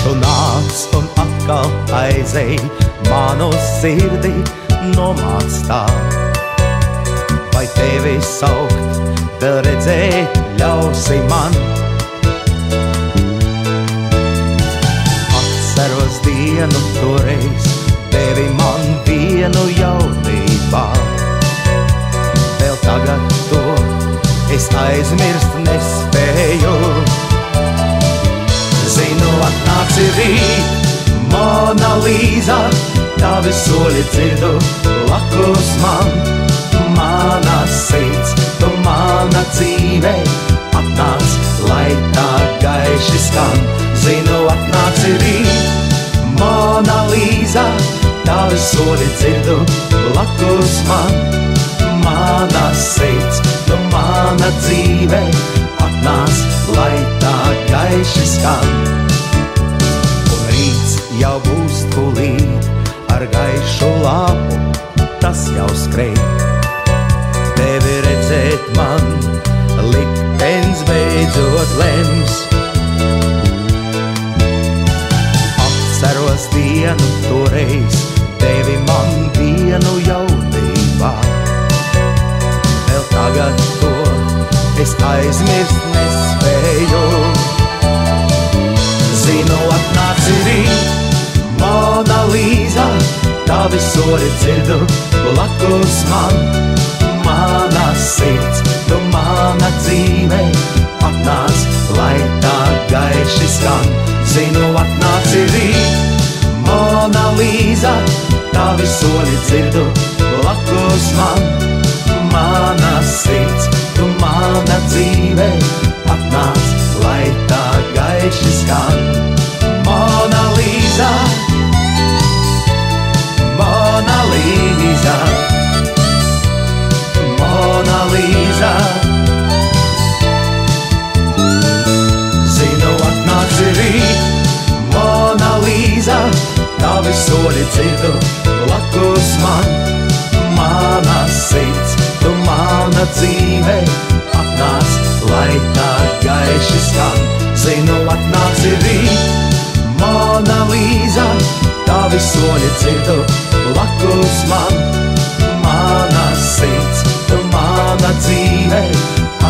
Tu nāc un atkal aizej manu sirdi nomāc tā. Vai tevi saukt, vēl redzēt ļausi man? Atceros dienu toreiz, tevi man vienu jaunībā. Vēl tagad to es aizmirst nespēju. Zinu, atnāksi rīt, Mona Līza, tavi soļi dzirdu blakus man. Mana sirds, tu mana dzīve, atnāc, lai tā gaiši skan. Zinu, atnāksi rīt, Mona Līza, tavi soļi dzirdu blakus man. Mana sirds, tu mana dzīve, atnāc, lai tā gaiši skan. Un rīts jau būs tūlīt, ar gaišu lapu tas jau skrej. Tevi redzēt man, liktenis beidzot lems. Atceros dienu toreiz, tevi man vienu jaunībā. Vēl tagad to es aizmirst nespēju. Zinu, atnāksi rīt, Mona Līza, tavi soļi dzirdu blakus man. Mana sirds, tu mana dzīve, atnāc, lai tā gaiši skan. Zinu, atnāksi rīt, Mona Līza, tavi soļi dzirdu blakus man. Mana sirds, tu mana dzīve, atnāc, lai tā gaiši skan. Mona Līza, Mona Līza, Mona Līza. Zinu, atnāksi rīt, Mona Līza, tavi soļi dzirdu blakus man. Mana sirds, tu mana dzīve, atnāc, lai tā gaiši skan. Zinu, atnāksi rīt, Mona Līza, tavi soļi dzirdu blakus man. Mana sirds, tu mana dzīve,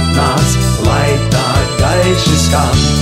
atnāc, lai tā gaiši skan.